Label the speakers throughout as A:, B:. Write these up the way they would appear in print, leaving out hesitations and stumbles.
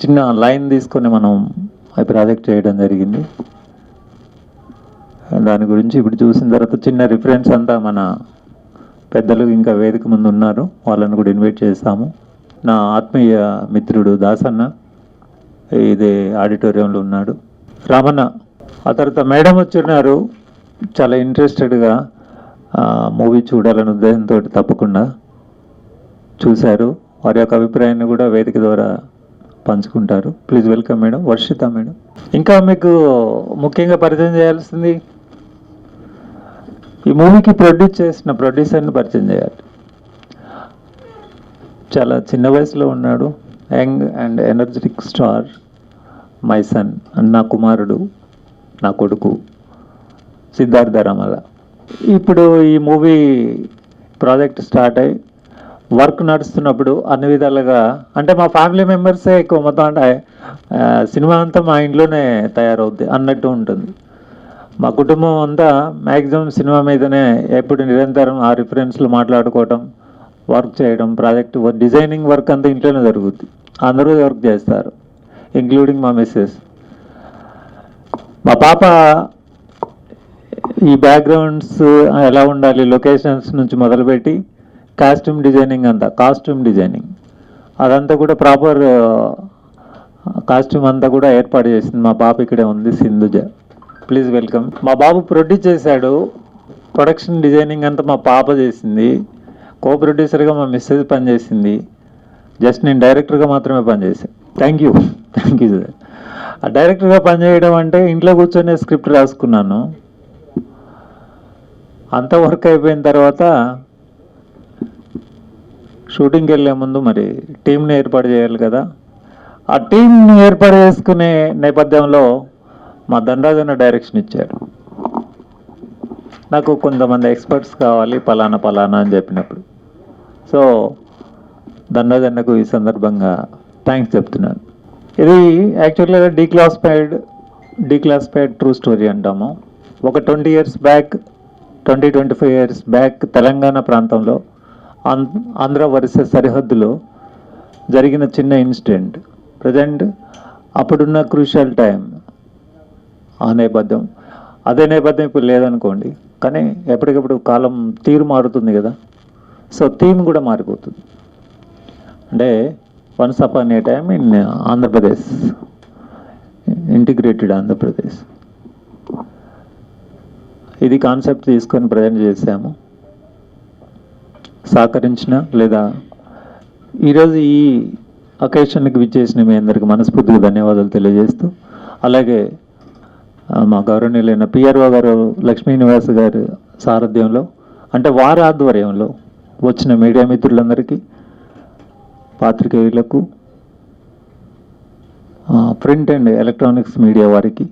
A: చిన్న లైన్ తీసుకొని మనం ఆ ప్రాజెక్ట్ చేయడం జరిగింది. దాని గురించి ఇప్పుడు చూసిన తర్వాత చిన్న రిఫరెన్స్ అంతా మన పెద్దలు ఇంకా వేదిక ముందు ఉన్నారు, వాళ్ళని కూడా ఇన్వైట్ చేస్తాము. నా ఆత్మీయ మిత్రుడు దాసన్న ఇదే ఆడిటోరియంలో ఉన్నాడు. రామన్న ఆ తర్వాత మేడం వచ్చిన్నారు, చాలా ఇంట్రెస్టెడ్గా మూవీ చూడాలనే ఉద్దేశంతో తప్పకుండా చూశారు. వారి యొక్క అభిప్రాయాన్ని కూడా వేదిక ద్వారా పంచుకుంటారు. Please welcome madam. Varshita madam. ఇంకా మీకు ముఖ్యంగా పరిచయం చేయాల్సింది, ఈ మూవీకి ప్రొడ్యూస్ చేసిన ప్రొడ్యూసర్ని పరిచయం చేయాలి. చాలా చిన్న వయసులో ఉన్నాడు, young and energetic star, my son, నా కుమారుడు, నా కొడుకు సిద్ధార్థ రామల. ఇప్పుడు ఈ మూవీ ప్రాజెక్ట్ స్టార్ట్ అయ్యి వర్క్ నడుస్తున్నప్పుడు అన్ని విధాలుగా అంటే మా ఫ్యామిలీ మెంబర్సే ఎక్కువ, మొత్తం అంటే సినిమా అంతా మా ఇంట్లోనే తయారవుద్ది అన్నట్టు ఉంటుంది. మా కుటుంబం అంతా మ్యాక్సిమం సినిమా మీదనే ఎప్పుడు నిరంతరం ఆ రిఫరెన్స్లు మాట్లాడుకోవటం, వర్క్ చేయడం, ప్రాజెక్ట్ డిజైనింగ్ వర్క్ అంతా ఇంట్లోనే జరుగుద్ది. అందరూ వర్క్ చేస్తారు, ఇంక్లూడింగ్ మా మిస్సెస్. మా పాప ఈ బ్యాక్గ్రౌండ్స్ ఎలా ఉండాలి, లొకేషన్స్ నుంచి మొదలుపెట్టి కాస్ట్యూమ్ డిజైనింగ్ అదంతా కూడా ప్రాపర్ కాస్ట్యూమ్ అంతా కూడా ఏర్పాటు చేసింది మా పాప. ఇక్కడే ఉంది సింధుజ. Please welcome. మా బాబు ప్రొడ్యూస్ చేశాడు, ప్రొడక్షన్ డిజైనింగ్ అంతా మా పాప చేసింది, కో ప్రొడ్యూసర్గా మా మిస్సెస్ పనిచేసింది, జస్ట్ నేను డైరెక్టర్గా మాత్రమే పనిచేశాను. Thank you sir. ఆ డైరెక్టర్గా పనిచేయడం అంటే ఇంట్లో కూర్చొని స్క్రిప్ట్ రాసుకున్నాను. అంత వర్క్ అయిపోయిన తర్వాత షూటింగ్కి వెళ్ళే ముందు మరి టీంని ఏర్పాటు చేయాలి కదా. ఆ టీంని ఏర్పాటు చేసుకునే నేపథ్యంలో మా ధనరాజన్న డైరెక్షన్ ఇచ్చాడు. నాకు కొంతమంది ఎక్స్పర్ట్స్ కావాలి పలానా అని చెప్పినప్పుడు, సో ధనరాజన్నకు ఈ సందర్భంగా థ్యాంక్స్ చెప్తున్నాను. ఇది యాక్చువల్గా డీక్లాసిఫైడ్ ట్రూ స్టోరీ అంటాము. ఒక 25 years బ్యాక్ తెలంగాణ ప్రాంతంలో ఆంధ్ర వర్సెస్ సరిహద్దులో జరిగిన చిన్న ఇన్సిడెంట్, ప్రజెంట్ అప్పుడున్న క్రూషియల్ టైం, ఆ నేపథ్యం. అదే నేపథ్యం ఇప్పుడు లేదనుకోండి, కానీ ఎప్పటికప్పుడు కాలం తీరు మారుతుంది కదా, సో థీమ్ కూడా మారిపోతుంది. అంటే once upon A time in Andhra Pradesh, integrated Andhra Pradesh, ఇది కాన్సెప్ట్ తీసుకొని ప్రజెంట్ చేశాము. సహకరించిన లేదా ఈరోజు ఈ అకేషన్కి విచ్చేసిన మీ అందరికీ మనస్ఫూర్తిగా ధన్యవాదాలు తెలియజేస్తూ, అలాగే మా గౌరవనీయులైన పిఆర్ఓ గారు లక్ష్మీ నివాస్ గారి సారథ్యంలో, అంటే వారి ఆధ్వర్యంలో వచ్చిన మీడియా మిత్రులందరికీ, పాత్రికేయులకు, ప్రింట్ అండ్ ఎలక్ట్రానిక్స్ మీడియా వారికి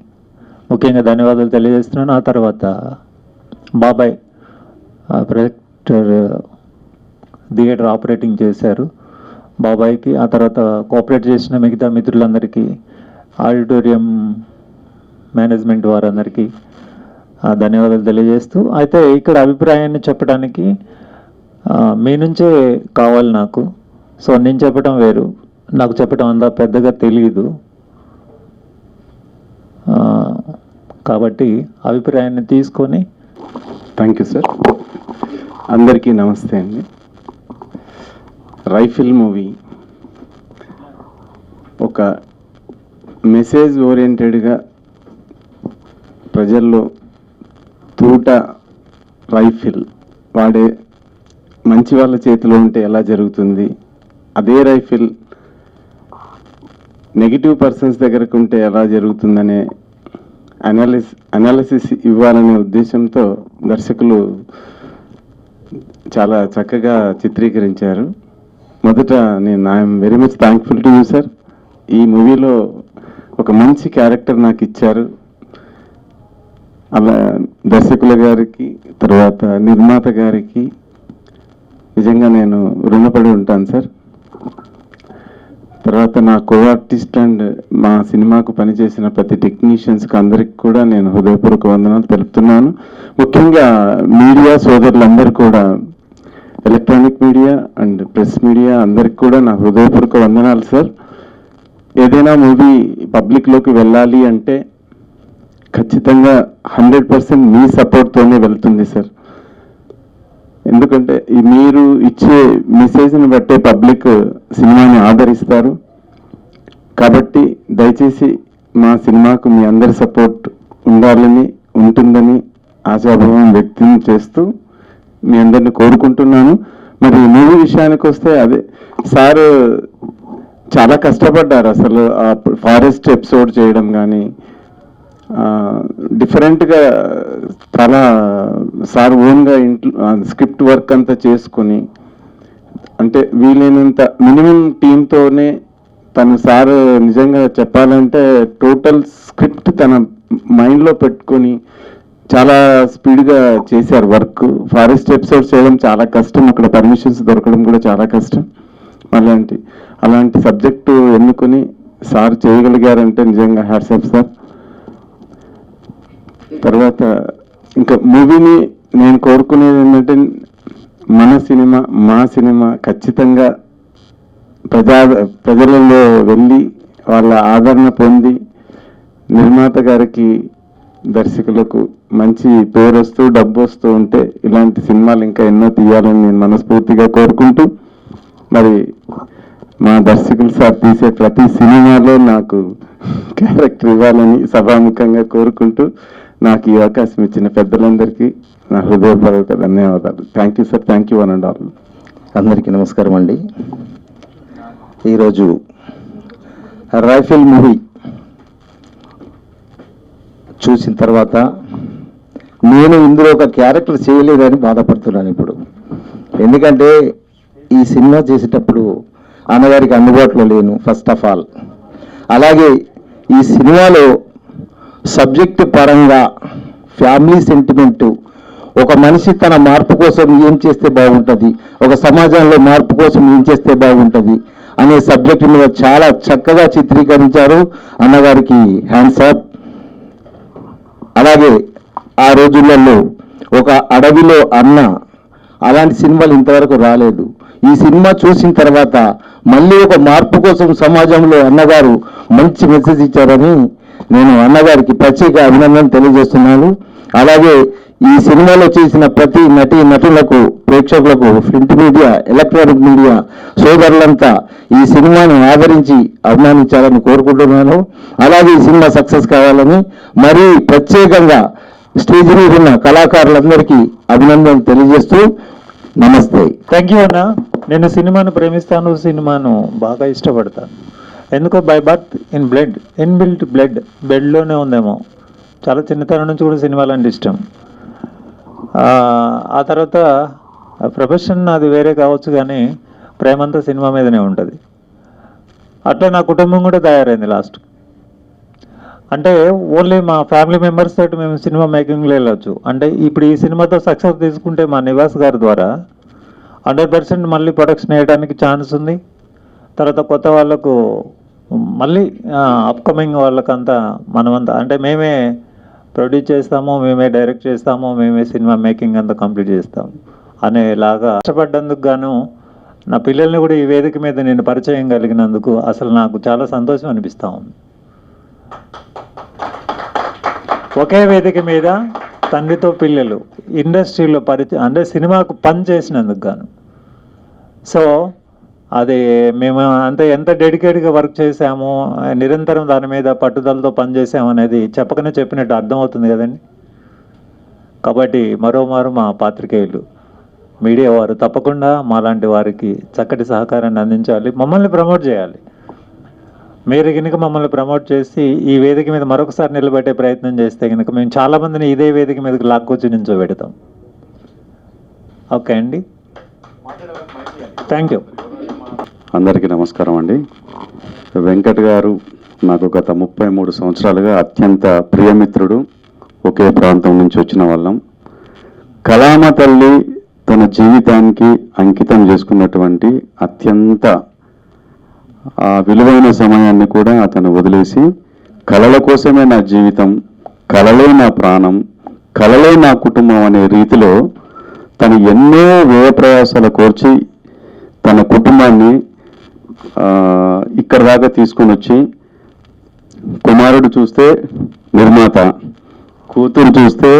A: ముఖ్యంగా ధన్యవాదాలు తెలియజేస్తున్నాను. ఆ తర్వాత బాబాయ్ ప్రొజెక్టర్ థియేటర్ ఆపరేటింగ్ చేశారు, బాబాయ్కి, ఆ తర్వాత కోఆపరేట్ చేసిన మిగతా మిత్రులందరికీ, ఆడిటోరియం మేనేజ్మెంట్ వారందరికీ ధన్యవాదాలు తెలియజేస్తూ, అయితే ఇక్కడ అభిప్రాయాన్ని చెప్పడానికి మీ నుంచే కావాలి నాకు. సో నేను చెప్పడం వేరు, నాకు చెప్పడం అంతా పెద్దగా తెలియదు, కాబట్టి అభిప్రాయాన్ని తీసుకొని.
B: Thank you sir. అందరికీ నమస్తే అండి. రైఫిల్ మూవీ ఒక మెసేజ్ ఓరియంటెడ్గా ప్రజల్లో తూట రైఫిల్ వాడే మంచి వాళ్ళ చేతిలో ఉంటే ఎలా జరుగుతుంది, అదే రైఫిల్ నెగిటివ్ పర్సన్స్ దగ్గరకు ఉంటే ఎలా జరుగుతుందనే అనాలిసిస్ ఇవ్వాలనే ఉద్దేశంతో దర్శకులు చాలా చక్కగా చిత్రీకరించారు. మొదట I'm very much thankful to you sir. ఈ మూవీలో ఒక మంచి క్యారెక్టర్ నాకు ఇచ్చారు. అలా దర్శకుల గారికి, తర్వాత నిర్మాత గారికి నిజంగా నేను రుణపడి ఉంటాను సార్. తర్వాత నా కో ఆర్టిస్ట్ అండ్ మా సినిమాకు పనిచేసిన ప్రతి టెక్నీషియన్స్కి అందరికి కూడా నేను హృదయపూర్వక వందనాలు తెలుపుతున్నాను. ముఖ్యంగా మీడియా సోదరులందరూ కూడా, electronic media and press media అందరికి కూడా నా హృదయపూర్వక వందనాలు సార్. ఏదైనా మూవీ పబ్లిక్లోకి వెళ్ళాలి అంటే ఖచ్చితంగా 100% మీ సపోర్ట్తోనే వెళ్తుంది సార్. ఎందుకంటే మీరు ఇచ్చే మెసేజ్ని బట్టే పబ్లిక్ సినిమాని ఆదరిస్తారు. కాబట్టి దయచేసి మా సినిమాకు మీ అందరి సపోర్ట్ ఉండాలని, ఉంటుందని ఆశాభావం వ్యక్తం చేస్తూ మీ అందరిని కోరుకుంటున్నాను. మరి మూవీ విషయానికి వస్తే అదే సార్ చాలా కష్టపడ్డారు. అసలు ఆ ఫారెస్ట్ ఎపిసోడ్ చేయడం కానీ డిఫరెంట్గా చాలా సార్ ఓన్గా ఇంట్లో స్క్రిప్ట్ వర్క్ అంతా చేసుకొని, అంటే వీలైనంత మినిమం టీంతోనే తను సార్ నిజంగా చెప్పాలంటే టోటల్ స్క్రిప్ట్ తన మైండ్లో పెట్టుకొని చాలా స్పీడ్గా చేశారు వర్క్. ఫారెస్ట్ ఎపిసోడ్స్ చేయడం చాలా కష్టం, అక్కడ పర్మిషన్స్ దొరకడం కూడా చాలా కష్టం. అలాంటి సబ్జెక్టు ఎన్నుకొని సార్ చేయగలిగారంటే నిజంగా హ్యాట్స్ ఆఫ్ సార్. తర్వాత ఇంకా మూవీని నేను కోరుకునేది ఏంటంటే మా సినిమా ఖచ్చితంగా ప్రజలలో వెళ్ళి వాళ్ళ ఆదరణ పొంది నిర్మాత గారికి, దర్శకులకు మంచి పేరు వస్తూ డబ్బు వస్తూ ఉంటే ఇలాంటి సినిమాలు ఇంకా ఎన్నో తీయాలని నేను మనస్ఫూర్తిగా కోరుకుంటూ, మరి మా దర్శకులు సార్ తీసే ప్రతి సినిమాలో నాకు క్యారెక్టర్ ఇవ్వాలని సభాముఖంగా కోరుకుంటూ నాకు ఈ అవకాశం ఇచ్చిన పెద్దలందరికీ నా హృదయపూర్వక ధన్యవాదాలు. Thank you sir. Thank you 1 and all.
C: అందరికీ నమస్కారం అండి. ఈరోజు రైఫిల్ మూవీ చూసిన తర్వాత నేను ఇందులో ఒక క్యారెక్టర్ చేయలేదని బాధపడుతున్నాను ఇప్పుడు. ఎందుకంటే ఈ సినిమా చేసేటప్పుడు అన్నగారికి అందుబాటులో లేను ఫస్ట్ ఆఫ్ ఆల్. అలాగే ఈ సినిమాలో సబ్జెక్టు పరంగా ఫ్యామిలీ సెంటిమెంటు, ఒక మనిషి తన మార్పు కోసం ఏం చేస్తే బాగుంటుంది, ఒక సమాజంలో మార్పు కోసం ఏం చేస్తే బాగుంటుంది అనే సబ్జెక్టు మీద చాలా చక్కగా చిత్రీకరించారు. అన్నగారికి హ్యాండ్స్ అప్. అలాగే ఆ రోజులలో ఒక అడవిలో అన్న, అలాంటి సినిమాలు ఇంతవరకు రాలేదు. ఈ సినిమా చూసిన తర్వాత మళ్ళీ ఒక మార్పు కోసం సమాజంలో అన్నగారు మంచి మెసేజ్ ఇచ్చారని నేను అన్నగారికి ప్రత్యేక అభినందన తెలియజేస్తున్నాను. అలాగే ఈ సినిమాలో చేసిన ప్రతి నటులకు, ప్రేక్షకులకు, ప్రింట్ మీడియా, ఎలక్ట్రానిక్ మీడియా సోదరులంతా ఈ సినిమాను ఆదరించి అభిమానించాలని కోరుకుంటున్నాను. అలాగే ఈ సినిమా సక్సెస్ కావాలని మరీ ప్రత్యేకంగా స్టేజ్ మీద ఉన్న కళాకారులందరికీ అభినందనలు తెలియజేస్తూ నమస్తే.
A: థ్యాంక్ యూ అన్న. నేను సినిమాను ప్రేమిస్తాను, సినిమాను బాగా ఇష్టపడతాను. ఎందుకో by birth in blood, inbuilt బ్లడ్లోనే ఉందేమో. చాలా చిన్నతనం నుంచి కూడా సినిమాలు అంటే ఇష్టం. ఆ తర్వాత ప్రొఫెషన్ అది వేరే కావచ్చు, కానీ ప్రేమంతా సినిమా మీదనే ఉంటుంది. అట్లా నా కుటుంబం కూడా తయారైంది లాస్ట్. అంటే ఓన్లీ మా ఫ్యామిలీ మెంబర్స్ తోటి మేము సినిమా మేకింగ్లో వెళ్ళొచ్చు. అంటే ఇప్పుడు ఈ సినిమాతో సక్సెస్ తీసుకుంటే మా నివాస్ గారి ద్వారా 100% మళ్ళీ ప్రొడక్షన్ వేయడానికి ఛాన్స్ ఉంది. తర్వాత కొత్త వాళ్ళకు మళ్ళీ అప్కమింగ్ వాళ్ళకంతా మనమంతా అంటే మేమే ప్రొడ్యూస్ చేస్తాము, మేమే డైరెక్ట్ చేస్తాము, మేమే సినిమా మేకింగ్ అంతా కంప్లీట్ చేస్తాము అనేలాగా కష్టపడ్డందుకు గాను నా పిల్లల్ని కూడా ఈ వేదిక మీద నేను పరిచయం కలిగినందుకు అసలు నాకు చాలా సంతోషం అనిపిస్తూ ఉంది. ఒకే వేదిక మీద తండ్రితో పిల్లలు ఇండస్ట్రీలో పరిచయం అంటే సినిమాకు పని చేసినందుకు గాను. సో అది మేము అంత ఎంత డెడికేట్గా వర్క్ చేసామో, నిరంతరం దాని మీద పట్టుదలతో పనిచేసాము అనేది చెప్పకనే చెప్పినట్టు అర్థమవుతుంది కదండి. కాబట్టి మరోమారు మా పాత్రికేయులు, మీడియా వారు తప్పకుండా మాలాంటి వారికి చక్కటి సహకారాన్ని అందించాలి, మమ్మల్ని ప్రమోట్ చేయాలి. మీరు కనుక మమ్మల్ని ప్రమోట్ చేసి ఈ వేదిక మీద మరొకసారి నిలబెట్టే ప్రయత్నం చేస్తే కనుక మేము చాలామందిని ఇదే వేదిక మీదకి లాక్కొచ్చి నించోబెడతాం. ఓకే అండి, థ్యాంక్ యూ.
D: అందరికీ నమస్కారం అండి. వెంకట్ గారు నాకు గత 33 సంవత్సరాలుగా అత్యంత ప్రియమిత్రుడు. ఒకే ప్రాంతం నుంచి వచ్చిన వాళ్ళం. కళామ తల్లి తన జీవితానికి అంకితం చేసుకున్నటువంటి అత్యంత విలువైన సమయాన్ని కూడా అతను వదిలేసి కళల కోసమే నా జీవితం, కళలే నా ప్రాణం, కళలే నా కుటుంబం అనే రీతిలో తను ఎన్నో వ్యయ ప్రయాసాలు కోర్చి తన కుటుంబాన్ని ఇక్కడ దాకా తీసుకొని వచ్చి కుమారుడు చూస్తే నిర్మాత, కూతురు చూస్తే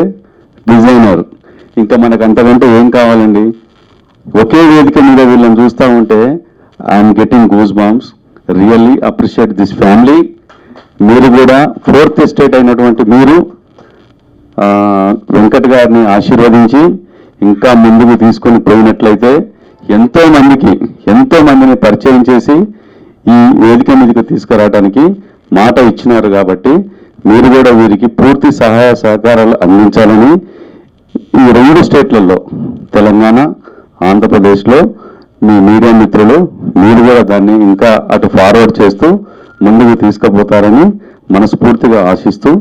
D: డిజైనర్, ఇంకా మనకు అంతకంటే ఏం కావాలండి? ఒకే వేదిక మీద వీళ్ళని చూస్తూ ఉంటే I'm getting goose bumps. Really appreciate this family. మీరు కూడా ఫోర్త్ ఎస్టేట్ అయినటువంటి మీరు వెంకట్ గారిని ఆశీర్వదించి ఇంకా ముందుకు తీసుకొని పోయినట్లయితే ఎంతో మందిని పరిచయం చేసి ఈ వేదిక మీదకి తీసుకురావడానికి మాట ఇచ్చినారు. కాబట్టి మీరు కూడా వీరికి పూర్తి సహాయ సహకారాలు అందించాలని ఈ 2 స్టేట్లలో, తెలంగాణ, ఆంధ్రప్రదేశ్లో మీ మీడియా మిత్రులు మీరు కూడా దాన్ని ఇంకా అటు ఫార్వర్డ్ చేస్తూ ముందుకు తీసుకుపోతారని మనస్ఫూర్తిగా ఆశిస్తూ,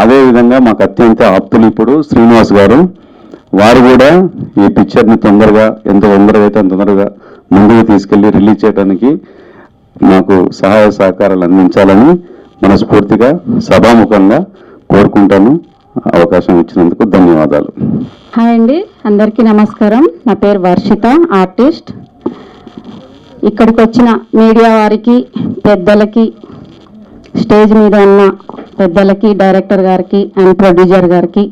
D: అదేవిధంగా మాకు అత్యంత ఆప్తులు ఇప్పుడు శ్రీనివాస్ గారు, వారు కూడా ఈ పిక్చర్ని ఎంత తొందరగా అయితే అంత తొందరగా ముందుకు తీసుకెళ్లి రిలీజ్ చేయడానికి నాకు సహాయ సహకారాలు అందించాలని మనస్ఫూర్తిగా సభాముఖంగా కోరుకుంటాను. అవకాశం ఇచ్చినందుకు ధన్యవాదాలు.
E: హాయ్ అండి, అందరికీ నమస్కారం. నా పేరు వర్షిత, ఆర్టిస్ట్. ఇక్కడికి వచ్చిన మీడియా వారికి, పెద్దలకి, స్టేజ్ మీద ఉన్న పెద్దలకి, డైరెక్టర్ గారికి అండ్ ప్రొడ్యూసర్ గారికి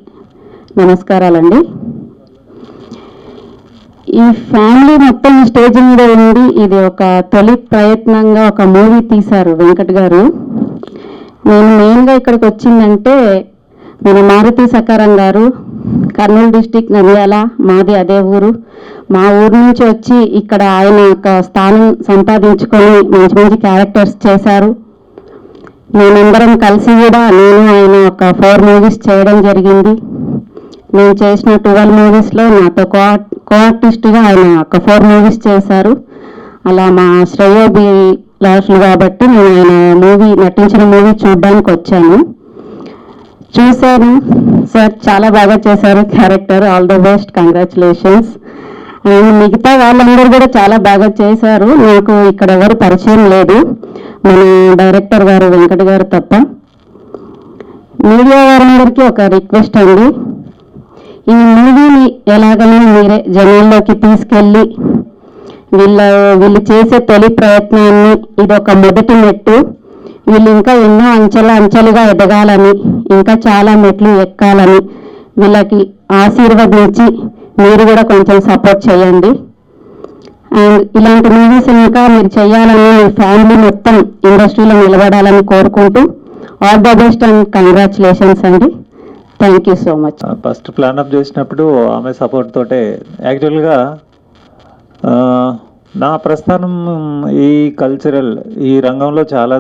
E: నమస్కారాలండి. ఈ ఫ్యామిలీ మొత్తం స్టేజ్ మీద ఉండి ఇది ఒక తొలి ప్రయత్నంగా ఒక మూవీ తీశారు వెంకట్ గారు. నేను మెయిన్గా ఇక్కడికి వచ్చిందంటే మన మారుతి సకారం గారు, కర్నూలు డిస్టిక్ నంద్యాల, మాది అదే ఊరు. మా ఊరు నుంచి వచ్చి ఇక్కడ ఆయన ఒక స్థానం సంపాదించుకొని మంచి మంచి క్యారెక్టర్స్ చేశారు. మేమందరం కలిసి కూడా నేను ఆయన ఒక 4 మూవీస్ చేయడం జరిగింది. నేను చేసిన 12 మూవీస్లో నాతో కో ఆర్టిస్ట్గా ఆయన ఒక 4 మూవీస్ చేశారు. అలా మా శ్రేయోబి లాస్ట్లు కాబట్టి నేను ఆయన నటించిన మూవీ చూడడానికి వచ్చాను. చూశాను సార్, చాలా బాగా చేశారు character. All the best, congratulations. And మిగతా వాళ్ళందరూ కూడా చాలా బాగా చేశారు. నాకు ఇక్కడ ఎవరు పరిచయం లేదు, మన డైరెక్టర్ గారు వెంకట్ గారు తప్ప. మీడియా వారందరికీ ఒక రిక్వెస్ట్ అండి, ఈ మూవీని ఎలాగైనా మీరే జనాల్లోకి తీసుకెళ్ళి వీళ్ళు చేసే తొలి ప్రయత్నాన్ని ఇది ఒక మొదటి మెట్టు. వీళ్ళు ఇంకా ఎన్నో అంచెలుగా ఎదగాలని, ఇంకా చాలా మెట్లు ఎక్కాలని వీళ్ళకి ఆశీర్వదించి మీరు కూడా కొంచెం సపోర్ట్ చేయండి. అండ్ ఇలాంటి మూవీస్ ఇంకా మీరు చేయాలని, మీ ఫ్యామిలీ మొత్తం ఇండస్ట్రీలో నిలబడాలని కోరుకుంటూ all the best and congratulations అండి. Thank you so much.
A: First plan up చేసినప్పుడు ఆమె సపోర్ట్ తోటే యాక్చువల్గా నా ప్రస్థానం ఈ కల్చరల్ ఈ రంగంలో చాలా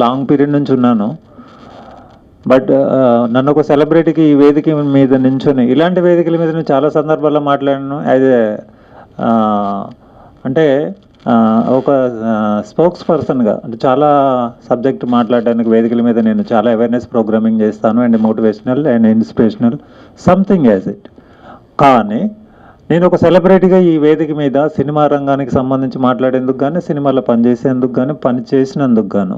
A: లాంగ్ పీరియడ్ నుంచి ఉన్నాను. బట్ నన్ను ఒక సెలబ్రిటీకి ఈ వేదిక మీద నించొని, ఇలాంటి వేదికల మీద నేను చాలా సందర్భాల్లో మాట్లాడాను. యాజ్ అంటే ఒక స్పోక్స్ పర్సన్గా, అంటే చాలా సబ్జెక్ట్ మాట్లాడడానికి వేదికల మీద నేను చాలా అవేర్నెస్ ప్రోగ్రామింగ్ చేస్తాను. And motivational and inspirational something as it. కానీ నేను ఒక సెలబ్రిటీగా ఈ వేదిక మీద సినిమా రంగానికి సంబంధించి మాట్లాడేందుకు కానీ, సినిమాలో పనిచేసేందుకు కానీ, పని చేసినందుకు గాను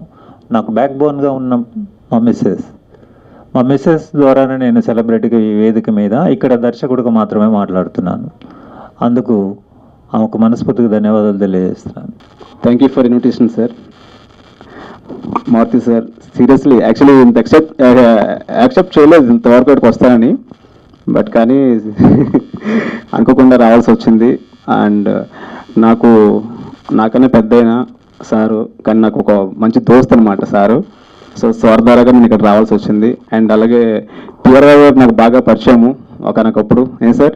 A: నాకు బ్యాక్ బోన్గా ఉన్న మా మిస్సెస్ ద్వారానే నేను సెలబ్రిటీగా ఈ వేదిక మీద ఇక్కడ దర్శకుడిగా మాత్రమే మాట్లాడుతున్నాను. అందుకు ఆమెకు మనస్ఫూర్తిగా ధన్యవాదాలు తెలియజేస్తున్నాను.
F: Thank you for invitation sir. Maruti sir, seriously actually ఇంత యాక్సెప్ట్ చేయలేదు ఇంతవరకు ఇక్కడికి వస్తానని, బట్ కానీ అనుకోకుండా రావాల్సి వచ్చింది. అండ్ నాకన్నా పెద్దయినా సారు, కానీ నాకు ఒక మంచి దోస్త్ అనమాట సారు. సో సార్ ద్వారాగా నేను ఇక్కడ రావాల్సి వచ్చింది. అండ్ అలాగే పిఆర్ గారు నాకు బాగా పరిచయము ఒకనొకప్పుడు. ఏం sir,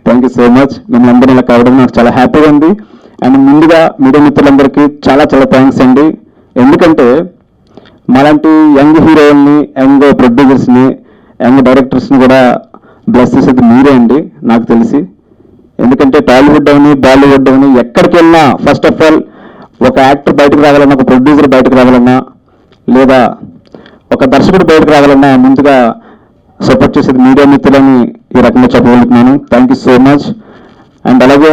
F: thank you so much. మిమ్మల్ని అందరూ ఇలా కావడం నాకు చాలా హ్యాపీగా ఉంది. అండ్ ముందుగా మీడియా మిత్రులందరికీ చాలా చాలా థ్యాంక్స్ అండి. ఎందుకంటే మాలాంటి యంగ్ హీరోయిన్ని, యంగ్ ప్రొడ్యూసర్స్ని, యంగ్ డైరెక్టర్స్ని కూడా బ్లెస్ చేసేది మీరే అండి నాకు తెలిసి. ఎందుకంటే టాలీవుడ్ అవని, బాలీవుడ్ అవని ఎక్కడికి వెళ్ళినా ఫస్ట్ ఆఫ్ ఆల్ ఒక యాక్టర్ బయటకు రావాలన్నా, ఒక ప్రొడ్యూసర్ బయటకు రావాలన్నా, లేదా ఒక దర్శకుడు బయటకు రావాలన్నా ముందుగా సపోర్ట్ చేసేది మీడియా మిత్రులని ఈ రకంగా చెప్పగలుగుతున్నాను. Thank you so much. And అలాగే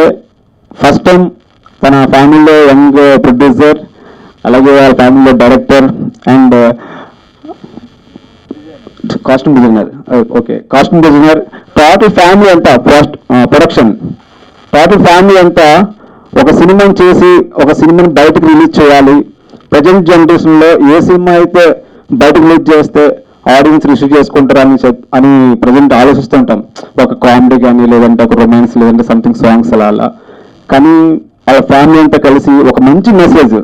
F: ఫస్ట్ టైం తన ఫ్యామిలీలో యంగ్ ప్రొడ్యూసర్, అలాగే వాళ్ళ ఫ్యామిలీలో director and costume designer. Okay, costume designer, total family అంతా ప్రొడక్షన్, టోటల్ ఫ్యామిలీ అంతా ఒక సినిమాని చేసి ఒక సినిమాని బయటకు రిలీజ్ చేయాలి. ప్రజెంట్ జనరేషన్లో ఏ సినిమా అయితే బయటకు రిలీజ్ చేస్తే ఆడియన్స్ రిసీవ్ చేసుకుంటారని అని ప్రజెంట్ ఆలోచిస్తుంటాం. ఒక కామెడీ కానీ, లేదంటే ఒక రొమాన్స్, లేదంటే సంథింగ్ సాంగ్స్ అలా. కానీ వాళ్ళ ఫ్యామిలీ అంతా కలిసి ఒక మంచి మెసేజ్,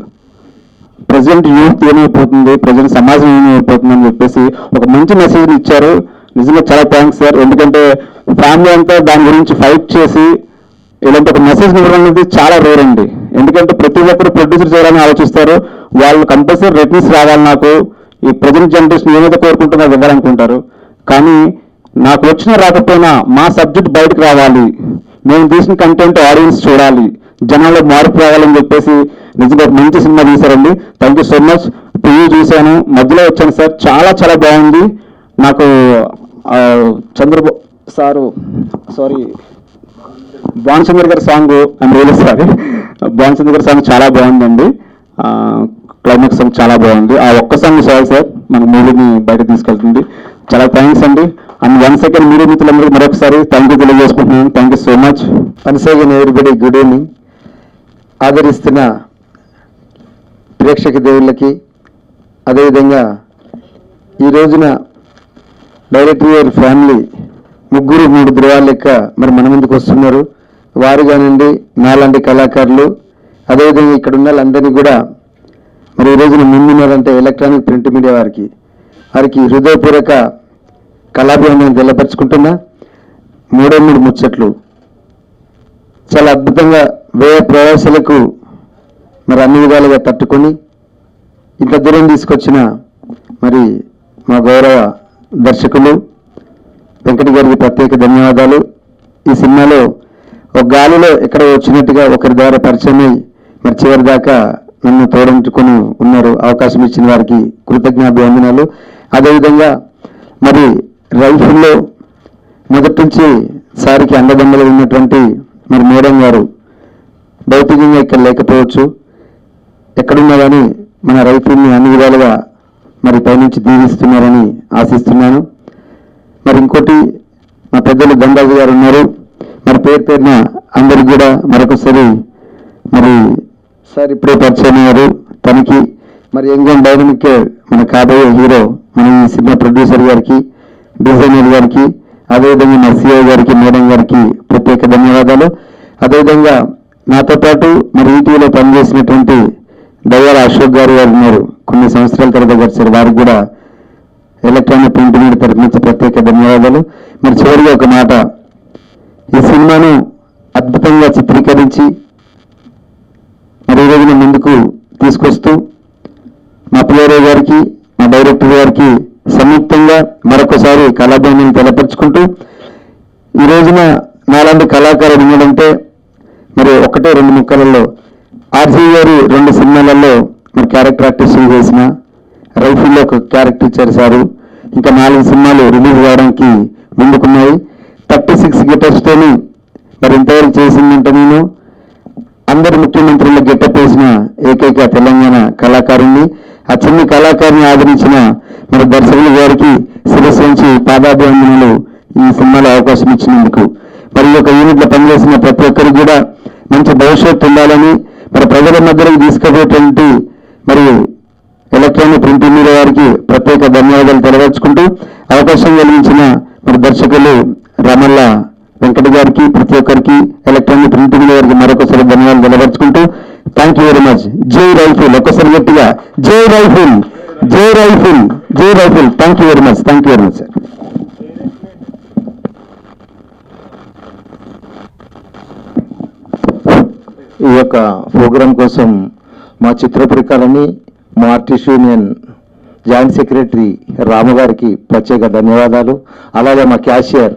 F: ప్రజెంట్ యూత్ ఏమైపోతుంది, ప్రజెంట్ సమాజం ఏమైపోతుంది అని చెప్పేసి ఒక మంచి మెసేజ్ని ఇచ్చారు. నిజంగా చాలా థ్యాంక్స్ సార్. ఎందుకంటే ఫ్యామిలీ అంతా దాని గురించి ఫైట్ చేసి ఇలాంటి ఒక మెసేజ్ ఇవ్వడం అనేది చాలా రేర్ అండి. ఎందుకంటే ప్రతి ఒక్కరు ప్రొడ్యూసర్ చేయాలని ఆలోచిస్తారు. వాళ్ళు కంపల్సరీ రేటింగ్స్ రావాలి, నాకు ఈ ప్రజెంట్ జనరేషన్ ఏమైతే కోరుకుంటుందో అది ఇవ్వాలనుకుంటారు. కానీ నాకు వచ్చినా రాకపోయినా మా సబ్జెక్ట్ బయటకు రావాలి, మేము తీసిన కంటెంట్ ఆడియన్స్ చూడాలి, జనాల్లో మార్పు రావాలని చెప్పేసి నిజంగా మంచి సినిమా తీశారండి. Thank you so much. TV చూశాను, మధ్యలో వచ్చాను సార్, చాలా చాలా బాగుంది. నాకు చంద్రబాబు సారు భానుచంద్ర గారి song I'm really sorry, Bhanuchandra గారి సాంగ్ చాలా బాగుందండి. క్లైమాక్స్ సాంగ్ చాలా బాగుంది. ఆ ఒక్క సాంగ్ చాలు సార్ మన మూవీని బయట తీసుకెళ్తుంది. చాలా థ్యాంక్స్ అండి. అండ్ 1 సెకండ్ మీడియా మిత్రులందరికీ మరొకసారి థ్యాంక్ యూ తెలియజేసుకుంటున్నాను. Thank you so much.
C: Once again everybody good evening. ఆదరిస్తున్న ప్రేక్షక దేవుళ్ళకి, అదేవిధంగా ఈ రోజున డైరెక్టర్ గారి ఫ్యామిలీ 3 ధృవాల లెక్క మరి మన ముందుకు వస్తున్నారు. వారు కానివ్వండి, నాలాంటి కళాకారులు, అదేవిధంగా ఇక్కడ ఉన్న వాళ్ళందరినీ కూడా మరి ఈ రోజున ముందున్నారంటే ఎలక్ట్రానిక్ ప్రింట్ మీడియా వారికి హృదయపూర్వక కళాభివందనం తెల్లపరుచుకుంటున్నా. 3 ముచ్చట్లు చాలా అద్భుతంగా వ్యయ ప్రయాసాలకు మరి అన్ని విధాలుగా తట్టుకొని ఇంత దూరం తీసుకొచ్చిన మరి మా గౌరవ దర్శకులు వెంకట గారికి ప్రత్యేక ధన్యవాదాలు. ఈ సినిమాలో ఒక గాలిలో ఎక్కడ వచ్చినట్టుగా ఒకరి ద్వారా పరిచయమై మరి చివరి దాకా నన్ను తోడంటుకొని ఉన్నారు. అవకాశం ఇచ్చిన వారికి కృతజ్ఞాభివందనాలు. అదేవిధంగా మరి రైఫిల్లో మొదటి నుంచి సారికి అండదండలు ఉన్నటువంటి మరి మేడం గారు భౌతికంగా ఇక్కడ లేకపోవచ్చు, ఎక్కడున్నా కానీ మన రైతుల్ని అన్ని విధాలుగా మరి పైనుంచి దీవిస్తున్నారని ఆశిస్తున్నాను. మరి ఇంకోటి మా పెద్దలు గంగాజీ గారు ఉన్నారు. మరి పేరున అందరికి కూడా మరొకసారి మరి సార్ ఇప్పుడే పరిచయం అయ్యారు. తనకి మరి యంగ్ అండ్ డైనమిక్ మన కాబోయే హీరో మన ఈ సినిమా ప్రొడ్యూసర్ గారికి, డిజైనర్ గారికి, అదేవిధంగా మా సిఐ గారికి, మేడం గారికి ప్రత్యేక ధన్యవాదాలు. అదేవిధంగా నాతో పాటు మరి ఈటీవీలో పనిచేసినటువంటి దయ్యాల అశోక్ గారు ఉన్నారు. కొన్ని సంవత్సరాల తర్వాత గడిచారు. వారికి కూడా ఎలక్ట్రానిక్ ప్రింట్ మీడియా తరఫు నుంచి ప్రత్యేక ధన్యవాదాలు. మరి చివరిగా ఒక మాట, ఈ సినిమాను అద్భుతంగా చిత్రీకరించి మరి ఈ రోజున ముందుకు తీసుకొస్తూ మా పిఆర్ఓ గారికి, మా డైరెక్టర్ గారికి సంయుక్తంగా మరొకసారి కళాభివందనం తెలపరుచుకుంటూ, ఈ రోజున నాలాంటి కళాకారుడు ఉండడంటే మరి 1-2 ముక్కలలో ఆర్జీ గారు 2 సినిమాలలో మరి క్యారెక్టర్ ఆర్టిస్ట్ చేసిన, రైఫిల్లో ఒక క్యారెక్టర్ చేశారు. ఇంకా 4 సినిమాలు రిలీజ్ కావడానికి ముందుకున్నాయి. 36 గెటప్స్తోని మరి ఇంతవరకు చేసిందంటే నేను అందరు ముఖ్యమంత్రుల గెటప్ వేసిన ఏకైక తెలంగాణ కళాకారుణ్ణి. ఆ చిన్న కళాకారుని ఆదరించిన మరి దర్శకుల గారికి శిరస్సు నుంచి పాదాభివందనలు ఈ సినిమాలో అవకాశం ఇచ్చినందుకు. మరి ఒక యూనిట్లో పనిచేసిన ప్రతి ఒక్కరికి కూడా మంచి భవిష్యత్తు ఉండాలని మరి ప్రజల మధ్యలోకి తీసుకుపోయేటువంటి మరి ఎలక్ట్రానిక్ ప్రింట్ మీడియా వారికి ప్రత్యేక ధన్యవాదాలు తెలియజేసుకుంటూ, అవకాశం కలిగించిన మరి దర్శకులు రమల్ల వెంకట గారికి, ప్రతి ఒక్కరికి ఎలక్ట్రానిక్ ప్రింట్ మీడియా వారికి మరొకసారి ధన్యవాదాలు తెలియజేసుకుంటూ, థ్యాంక్ యూ వెరీ మచ్. జై రైఫిల్, ఒక్కసారి గట్టిగా జై రైఫిల్, జై రైఫిల్, జై rifle. Thank you very much, thank you very much sir. ఈ యొక్క ప్రోగ్రాం కోసం మా చిత్రపరికాలని, మా ఆర్టిస్ట్ యూనియన్ జాయింట్ సెక్రటరీ రామగారికి ప్రత్యేక ధన్యవాదాలు. అలాగే మా క్యాషియర్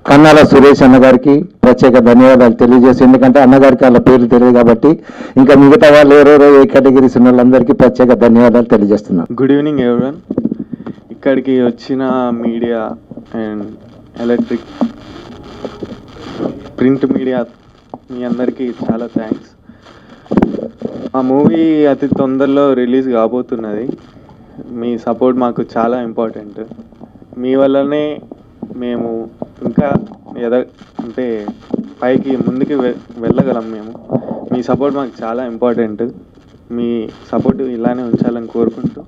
C: కన్నాల సురేష్ అన్నగారికి ప్రత్యేక ధన్యవాదాలు తెలియజేసి, ఎందుకంటే అన్నగారికి వాళ్ళ పేర్లు తెలియదు కాబట్టి ఇంకా మిగతా వాళ్ళు ఎవరెవరో ఏ కేటగిరీస్ ఉన్న వాళ్ళందరికీ ప్రత్యేక ధన్యవాదాలు తెలియజేస్తున్నాను.
G: Good evening everyone. ఇక్కడికి వచ్చిన media and electric print media మీ అందరికీ చాలా థ్యాంక్స్. ఆ మూవీ అతి తొందరలో రిలీజ్ కాబోతున్నది. మీ సపోర్ట్ మాకు చాలా ఇంపార్టెంట్. మీ వల్లనే మేము ఇంకా అంటే పైకి ముందుకు వెళ్ళగలం. మేము మీ మీ సపోర్ట్ మాకు చాలా ఇంపార్టెంట్. మీ సపోర్ట్ ఇలానే ఉంచాలని కోరుకుంటూ,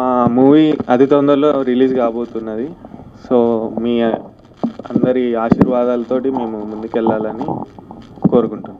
G: మా మూవీ అతి తొందరలో రిలీజ్ కాబోతున్నది. సో మీ అందరి ఆశీర్వాదాలతోటి మేము ముందుకెళ్ళాలని కోరుకుంటున్నాం.